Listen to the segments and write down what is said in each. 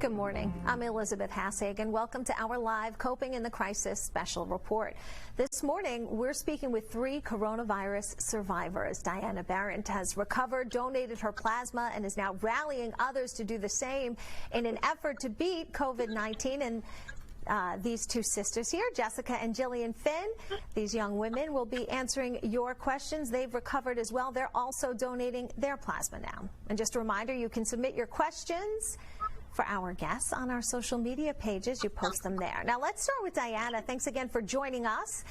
Good morning. I'm Elizabeth Hashagen. Welcome to our live Coping in the Crisis special report. This morning, we're speaking with 3 coronavirus survivors. Diana Berrent has recovered, donated her plasma, and is now rallying others to do the same in an effort to beat COVID-19. And these 2 sisters here, Jessica and Jillian Finn, these young women will be answering your questions. They've recovered as well. They're also donating their plasma now. And just a reminder, you can submit your questions for our guests on our social media pages. You post them there. Now let's start with Diana. Thanks again for joining us.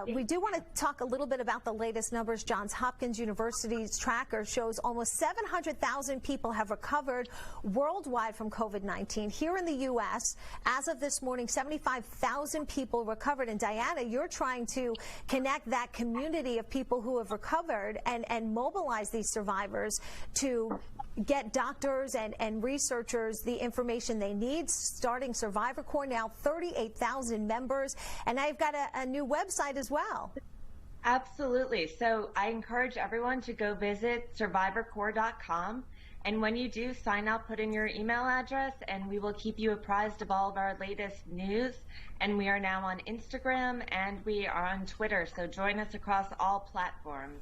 We do want to talk a little bit about the latest numbers. Johns Hopkins University's tracker shows almost 700,000 people have recovered worldwide from COVID-19. Here in the U.S., as of this morning, 75,000 people recovered. And Diana, you're trying to connect that community of people who have recovered and mobilize these survivors to get doctors and researchers the information they need. Starting Survivor Corps, now 38,000 members, and I've got a new website as well. Absolutely. So I encourage everyone to go visit survivorcorps.com, and when you do, sign up, put in your email address, and we will keep you apprised of all of our latest news. And we are now on Instagram and we are on Twitter, so join us across all platforms.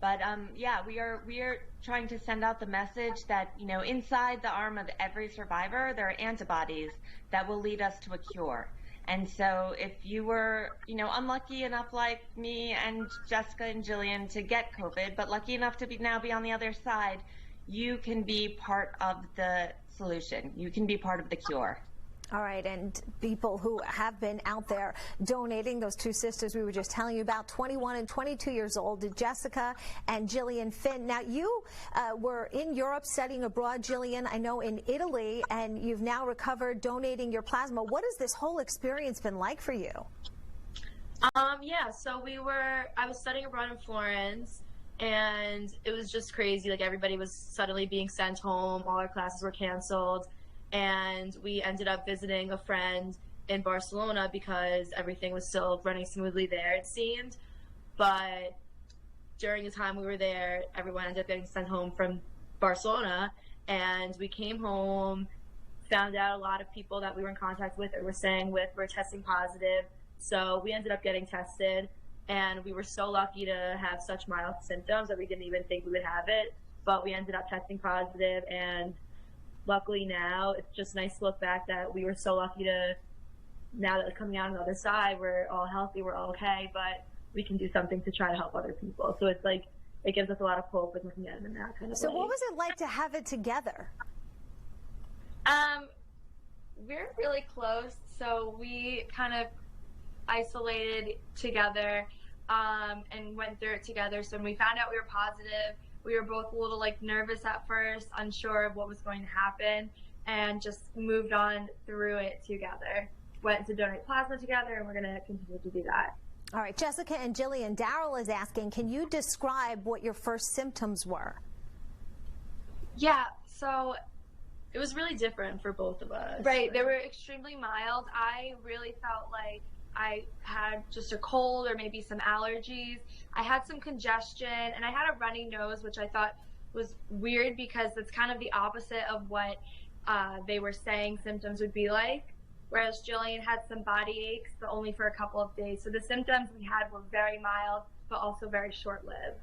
But yeah, we are trying to send out the message that, you know, inside the arm of every survivor, there are antibodies that will lead us to a cure. And so if you were, you know, unlucky enough like me and Jessica and Jillian to get COVID, but lucky enough to now be on the other side, you can be part of the solution. You can be part of the cure. All right, and people who have been out there donating, those 2 sisters we were just telling you about, 21 and 22 years old, Jessica and Jillian Finn. Now, you were in Europe studying abroad, Jillian, I know in Italy, and you've now recovered donating your plasma. What has this whole experience been like for you? Yeah, so I was studying abroad in Florence, and it was just crazy. Like, everybody was suddenly being sent home, all our classes were canceled. And we ended up visiting a friend in Barcelona because everything was still running smoothly there, it seemed. But during the time we were there, everyone ended up getting sent home from Barcelona. And we came home, found out a lot of people that we were in contact with or were staying with were testing positive. So we ended up getting tested. And we were so lucky to have such mild symptoms that we didn't even think we would have it. But we ended up testing positive, and luckily now, it's just nice to look back that we were so lucky to, now that coming out on the other side, we're all healthy, we're all okay, but we can do something to try to help other people. So it's like, it gives us a lot of hope and looking at it in that kind of way. So what was it like to have it together? We're really close, so we kind of isolated together and went through it together. So when we found out we were positive, we were both a little nervous at first, unsure of what was going to happen, and just moved on through it together. Went to donate plasma together, and we're going to continue to do that. All right, Jessica and Jillian, Daryl is asking, can you describe what your first symptoms were? Yeah, so it was really different for both of us. Right, they were extremely mild. I really felt like I had just a cold or maybe some allergies. I had some congestion, and I had a runny nose, which I thought was weird because it's kind of the opposite of what they were saying symptoms would be like. Whereas Jillian had some body aches, but only for a couple of days. So the symptoms we had were very mild, but also very short-lived.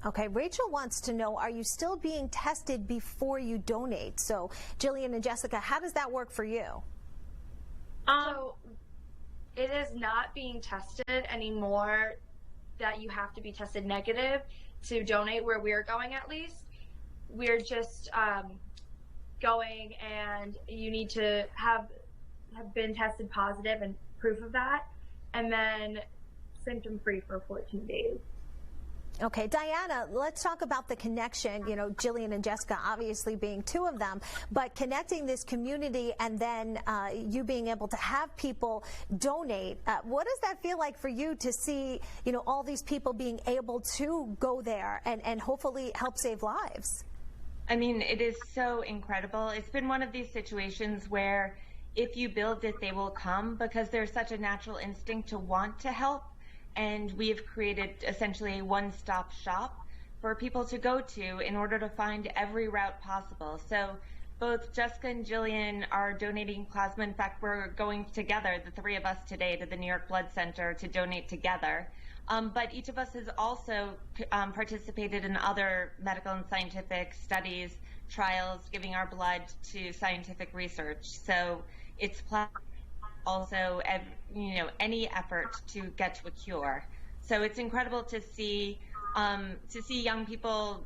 Okay, Rachel wants to know, are you still being tested before you donate? So Jillian and Jessica, how does that work for you? So it is not being tested anymore that you have to be tested negative to donate, where we're going at least. We're just going, and you need to have been tested positive and proof of that, and then symptom-free for 14 days. Okay, Diana, let's talk about the connection, you know, Jillian and Jessica obviously being 2 of them, but connecting this community and then you being able to have people donate. What does that feel like for you to see, you know, all these people being able to go there and hopefully help save lives? I mean, it is so incredible. It's been one of these situations where if you build it, they will come, because there's such a natural instinct to want to help. And we have created essentially a one-stop shop for people to go to in order to find every route possible. So both Jessica and Jillian are donating plasma. In fact, we're going together, the three of us today, to the New York Blood Center to donate together. But each of us has also participated in other medical and scientific studies, trials, giving our blood to scientific research. So it's also, any effort to get to a cure. So it's incredible to see young people,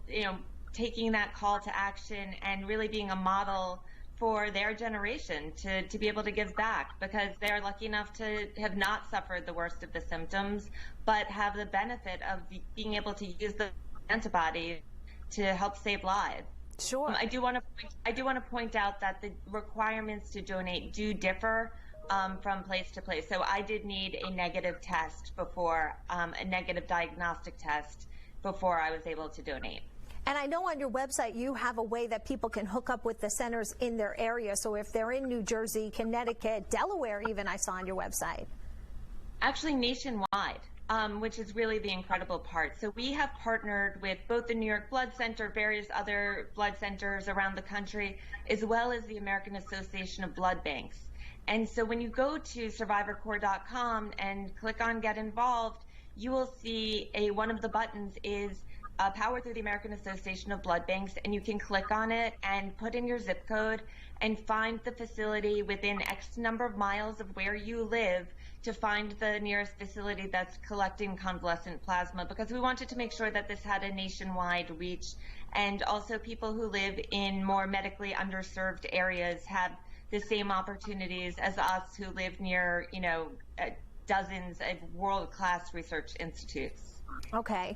taking that call to action and really being a model for their generation to be able to give back, because they're lucky enough to have not suffered the worst of the symptoms, but have the benefit of being able to use the antibodies to help save lives. Sure. I do want to point out that the requirements to donate do differ from place to place. So I did need a negative test before, a negative diagnostic test before I was able to donate. And I know on your website you have a way that people can hook up with the centers in their area. So if they're in New Jersey, Connecticut, Delaware even, I saw on your website. Actually nationwide, which is really the incredible part. So we have partnered with both the New York Blood Center, various other blood centers around the country, as well as the American Association of Blood Banks. And so when you go to survivorcorps.com and click on Get Involved, you will see one of the buttons is Power Through the American Association of Blood Banks, and you can click on it and put in your zip code and find the facility within X number of miles of where you live to find the nearest facility that's collecting convalescent plasma, because we wanted to make sure that this had a nationwide reach, and also people who live in more medically underserved areas have the same opportunities as us who live near, dozens of world-class research institutes. Okay.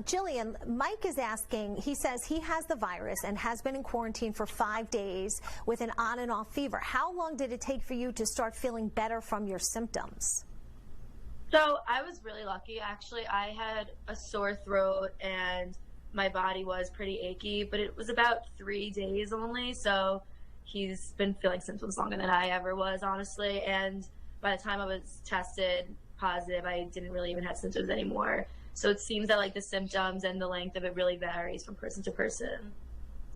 Jillian, Mike is asking, he says he has the virus and has been in quarantine for 5 days with an on and off fever. How long did it take for you to start feeling better from your symptoms? So I was really lucky. Actually, I had a sore throat and my body was pretty achy, but it was about 3 days only. So he's been feeling symptoms longer than I ever was, honestly. And by the time I was tested positive, I didn't really even have symptoms anymore. So it seems that the symptoms and the length of it really varies from person to person.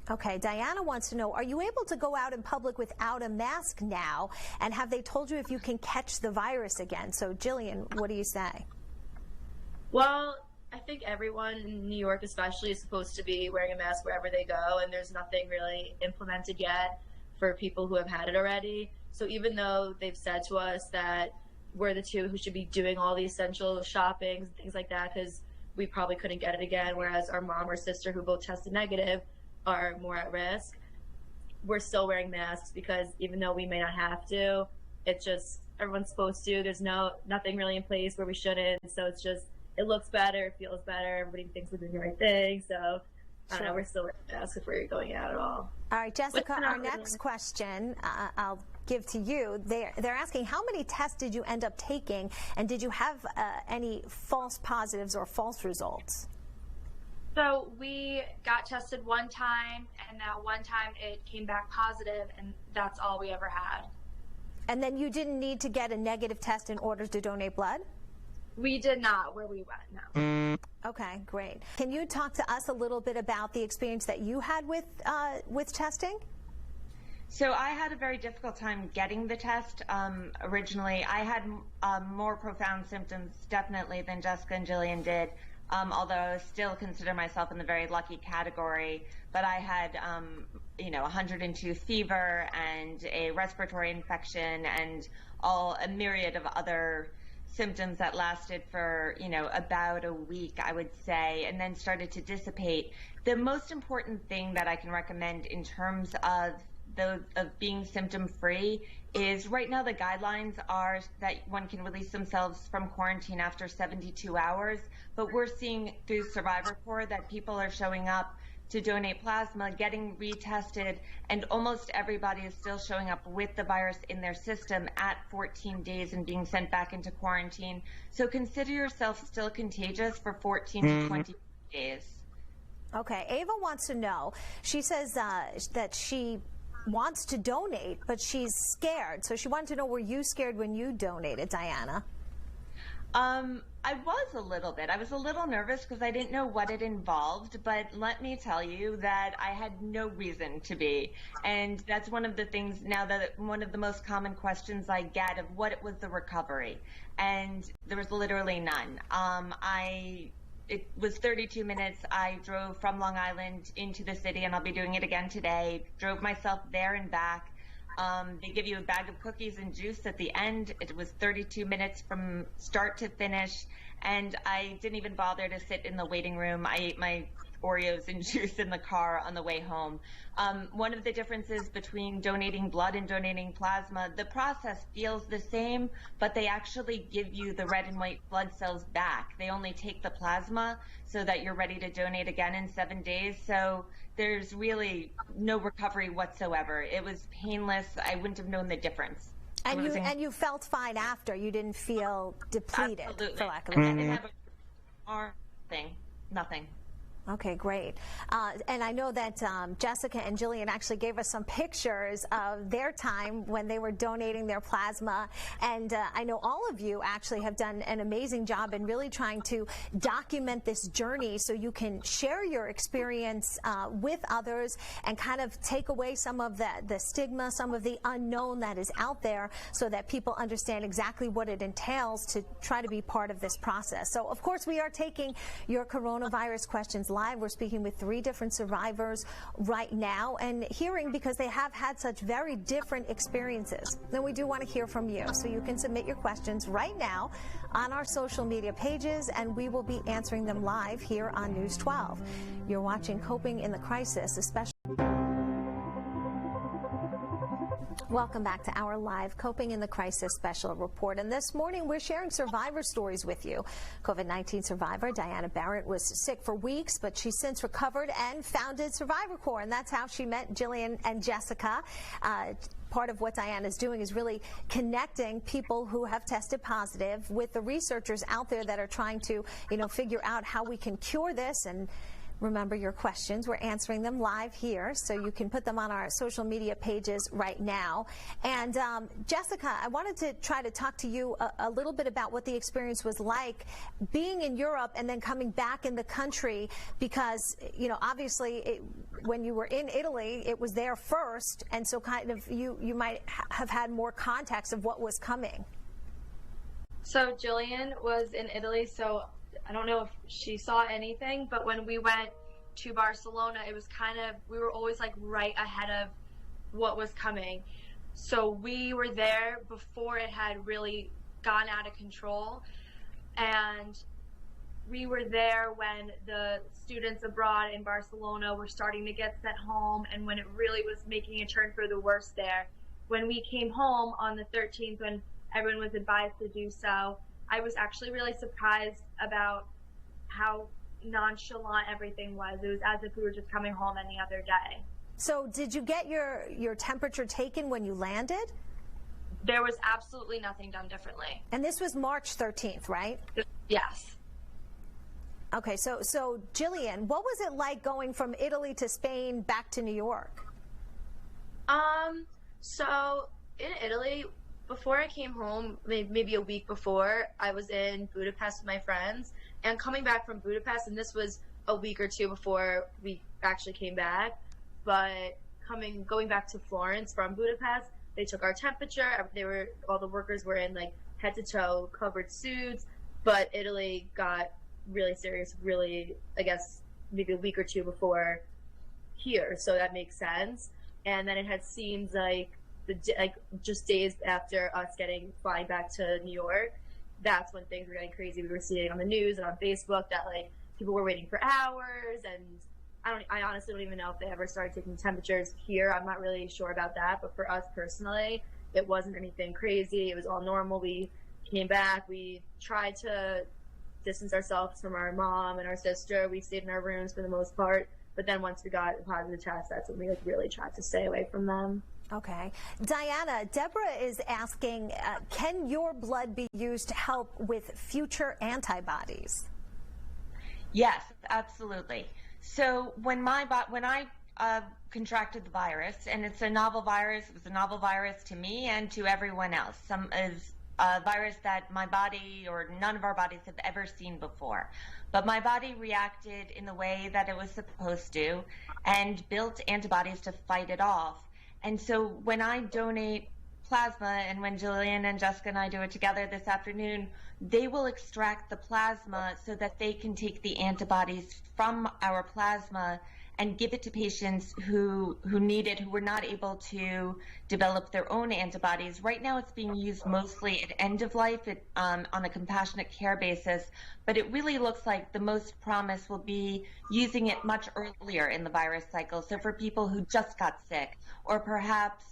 Okay, Diana wants to know, are you able to go out in public without a mask now? And have they told you if you can catch the virus again? So Jillian, what do you say? Well, I think everyone in New York especially is supposed to be wearing a mask wherever they go, and there's nothing really implemented yet for people who have had it already. So even though they've said to us that we're the two who should be doing all the essential shoppings and things like that, because we probably couldn't get it again, whereas our mom or sister who both tested negative are more at risk, we're still wearing masks, because even though we may not have to, it's just everyone's supposed to. There's nothing really in place where we shouldn't, so it's just, it looks better, it feels better, everybody thinks we're doing the right thing, so I don't know, we're still wearing masks if we're going out at all. All right, Jessica, our next question I'll give to you. They're asking, how many tests did you end up taking, and did you have any false positives or false results? So we got tested one time, and that one time it came back positive, and that's all we ever had. And then you didn't need to get a negative test in order to donate blood? We did not where we went, no. Okay, great. Can you talk to us a little bit about the experience that you had with testing? So I had a very difficult time getting the test. Originally, I had more profound symptoms, definitely, than Jessica and Jillian did, although I still consider myself in the very lucky category. But I had, 102 fever and a respiratory infection and a myriad of other symptoms that lasted for, about a week, I would say, and then started to dissipate. The most important thing that I can recommend in terms of being symptom-free is, right now the guidelines are that one can release themselves from quarantine after 72 hours, but we're seeing through Survivor Corps that people are showing up to donate plasma, getting retested, and almost everybody is still showing up with the virus in their system at 14 days and being sent back into quarantine. So consider yourself still contagious for 14 to 20 days. Okay, Ava wants to know, she says that she wants to donate, but she's scared. So she wanted to know, were you scared when you donated, Diana? I was a little bit. I was a little nervous because I didn't know what it involved, but let me tell you that I had no reason to be. And that's one of the things now that one of the most common questions I get of what it was the recovery. And there was literally none. It was 32 minutes. I drove from Long Island into the city, and I'll be doing it again today. Drove myself there and back. They give you a bag of cookies and juice at the end. It was 32 minutes from start to finish, and I didn't even bother to sit in the waiting room. I ate my Oreos and juice in the car on the way home. One of the differences between donating blood and donating plasma, the process feels the same, but they actually give you the red and white blood cells back. They only take the plasma so that you're ready to donate again in 7 days. So there's really no recovery whatsoever. It was painless. I wouldn't have known the difference. And you felt fine after. You didn't feel depleted, absolutely, for lack of a better word. I didn't have a arm thing, nothing. Okay, great. And I know that Jessica and Jillian actually gave us some pictures of their time when they were donating their plasma. And I know all of you actually have done an amazing job in really trying to document this journey so you can share your experience with others and kind of take away some of the stigma, some of the unknown that is out there so that people understand exactly what it entails to try to be part of this process. So, of course, we are taking your coronavirus questions live. We're speaking with 3 different survivors right now and hearing because they have had such very different experiences. Then we do want to hear from you. So you can submit your questions right now on our social media pages, and we will be answering them live here on News 12. You're watching Coping in the Crisis, especially. Welcome back to our live Coping in the Crisis special report. And this morning, we're sharing survivor stories with you. COVID-19 survivor Diana Berrent was sick for weeks, but she's since recovered and founded Survivor Corps. And that's how she met Jillian and Jessica. Part of what Diana's doing is really connecting people who have tested positive with the researchers out there that are trying to, figure out how we can cure this. And remember your questions. We're answering them live here, so you can put them on our social media pages right now. And Jessica, I wanted to try to talk to you a little bit about what the experience was like being in Europe and then coming back in the country because, obviously when you were in Italy, it was there first, and so kind of you might have had more context of what was coming. So Jillian was in Italy, so I don't know if she saw anything, but when we went to Barcelona, it was we were always like right ahead of what was coming. So we were there before it had really gone out of control. And we were there when the students abroad in Barcelona were starting to get sent home and when it really was making a turn for the worse there. When we came home on the 13th, when everyone was advised to do so, I was actually really surprised about how nonchalant everything was. It was as if we were just coming home any other day. So did you get your temperature taken when you landed? There was absolutely nothing done differently. And this was March 13th, right? Yes. Okay, so Jillian, what was it like going from Italy to Spain back to New York? So in Italy, before I came home, maybe a week before, I was in Budapest with my friends, and coming back from Budapest, and this was a week or two before we actually came back, but going back to Florence from Budapest, they took our temperature. All the workers were in like head to toe covered suits, but Italy got really serious, really, I guess, maybe a week or two before here, so that makes sense. And then it had seemed like just days after us flying back to New York, that's when things were getting crazy. We were seeing on the news and on Facebook that like people were waiting for hours, and I honestly don't even know if they ever started taking temperatures here. I'm not really sure about that, but for us personally, it wasn't anything crazy. It was all normal. We came back. We tried to distance ourselves from our mom and our sister. We stayed in our rooms for the most part, but then once we got a positive test, that's when we really tried to stay away from them. Okay. Diana, Deborah is asking, can your blood be used to help with future antibodies? Yes, absolutely. So when I contracted the virus, and it's a novel virus, it was a novel virus to me and to everyone else. a virus that my body or none of our bodies have ever seen before. But my body reacted in the way that it was supposed to and built antibodies to fight it off. And so when I donate plasma, and when Jillian and Jessica and I do it together this afternoon, they will extract the plasma so that they can take the antibodies from our plasma and give it to patients who need it, who were not able to develop their own antibodies. Right now it's being used mostly at end of life on a compassionate care basis, but it really looks like the most promise will be using it much earlier in the virus cycle. So for people who just got sick, or perhaps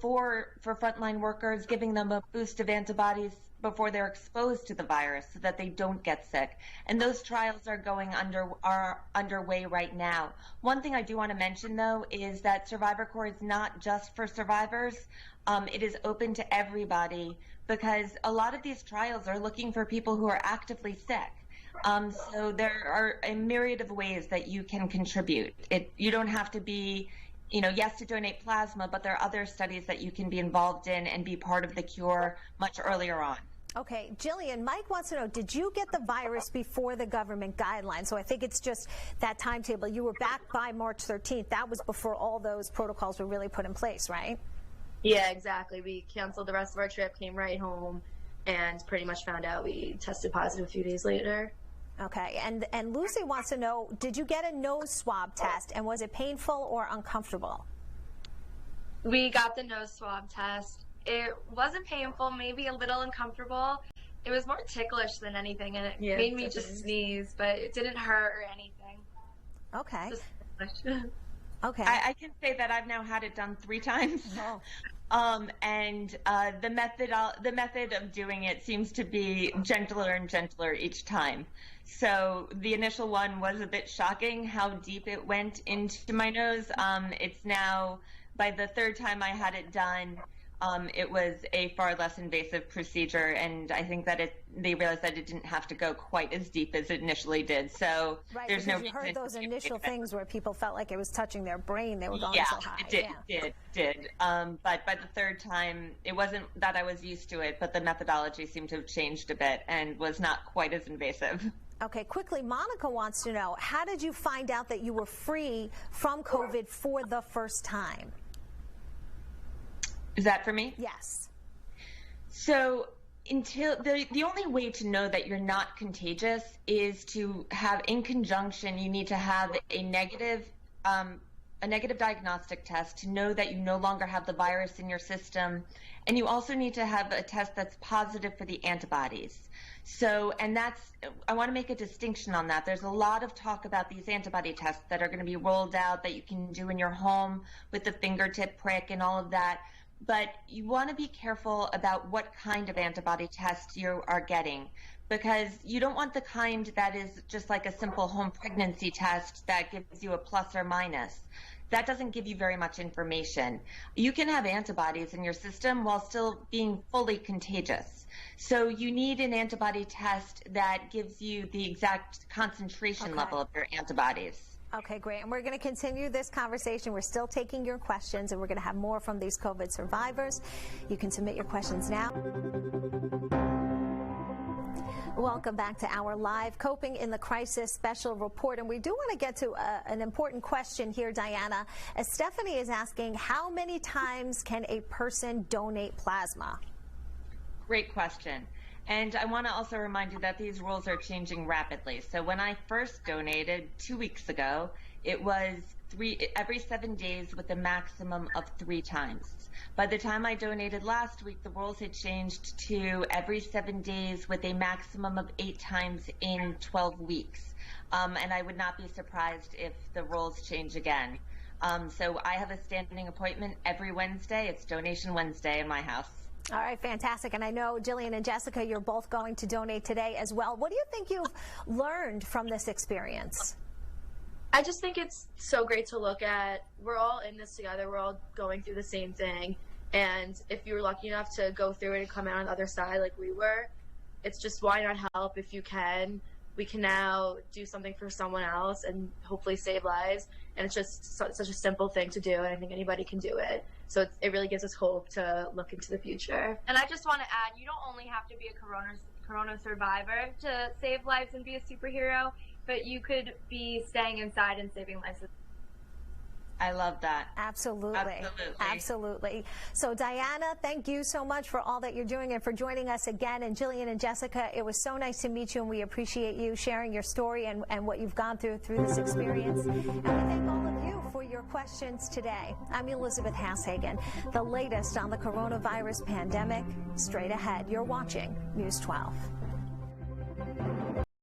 for frontline workers, giving them a boost of antibodies before they're exposed to the virus so that they don't get sick. And those trials are underway right now. One thing I do want to mention, though, is that Survivor Corps is not just for survivors. It is open to everybody, because a lot of these trials are looking for people who are actively sick. So there are a myriad of ways that you can contribute. You don't have to be, yes, to donate plasma, but there are other studies that you can be involved in and be part of the cure much earlier on. Okay, Jillian, Mike wants to know, did you get the virus before the government guidelines? So I think it's just that timetable. You were back by March 13th. That was before all those protocols were really put in place, right? Yeah, exactly. We canceled the rest of our trip, came right home, and pretty much found out we tested positive a few days later. Okay, and Lucy wants to know, did you get a nose swab test, and was it painful or uncomfortable? We got the nose swab test. It wasn't painful, maybe a little uncomfortable. It was more ticklish than anything, and it made me just sneeze, but it didn't hurt or anything. Okay. Okay. I can say that I've now had it done 3 times. Oh. And the method of doing it seems to be gentler and gentler each time. So the initial one was a bit shocking how deep it went into my nose. It's now, by the 3rd time I had it done, it was a far less invasive procedure, and I think that they realized that it didn't have to go quite as deep as it initially did. So right, there's no reason. You heard those initial things where people felt like it was touching their brain. They were going so high. It did. But by the 3rd time, it wasn't that I was used to it, but the methodology seemed to have changed a bit and was not quite as invasive. Okay, quickly, Monica wants to know, how did you find out that you were free from COVID for the first time? Is that for me? Yes. So until the only way to know that you're not contagious is to have, in conjunction, you need to have a negative diagnostic test to know that you no longer have the virus in your system, and you also need to have a test that's positive for the antibodies. So, and I want to make a distinction on that. There's a lot of talk about these antibody tests that are going to be rolled out that you can do in your home with the fingertip prick and all of that. But you want to be careful about what kind of antibody test you are getting, because you don't want the kind that is just like a simple home pregnancy test that gives you a plus or minus. That doesn't give you very much information. You can have antibodies in your system while still being fully contagious. So you need an antibody test that gives you the exact concentration level of your antibodies. Okay, great. And we're going to continue this conversation. We're still taking your questions, and we're going to have more from these COVID survivors. You can submit your questions now. Welcome back to our live Coping in the Crisis special report. And we do want to get to an important question here, Diana. As Stephanie is asking, how many times can a person donate plasma? Great question. And I want to also remind you that these rules are changing rapidly. So when I first donated 2 weeks ago, it was every 7 days with a maximum of 3 times. By the time I donated last week, the rules had changed to every 7 days with a maximum of 8 times in 12 weeks. And I would not be surprised if the rules change again. So I have a standing appointment every Wednesday. It's Donation Wednesday in my house. All right, fantastic. And I know Jillian and Jessica, you're both going to donate today as well. What do you think you've learned from this experience? I just think it's so great to look at. We're all in this together. We're all going through the same thing. And if you were lucky enough to go through it and come out on the other side like we were, it's just why not help if you can. we can now do something for someone else and hopefully save lives. And it's just such a simple thing to do, and I think anybody can do it. So it really gives us hope to look into the future. And I just want to add, you don't only have to be a corona survivor to save lives and be a superhero, but you could be staying inside and saving lives. I love that. Absolutely. Absolutely. Absolutely. So Diana, thank you so much for all that you're doing and for joining us again. And Jillian and Jessica, it was so nice to meet you, and we appreciate you sharing your story and what you've gone through this experience. And we thank all of you for your questions today. I'm Elizabeth Hashagen. The latest on the coronavirus pandemic, straight ahead. You're watching News 12.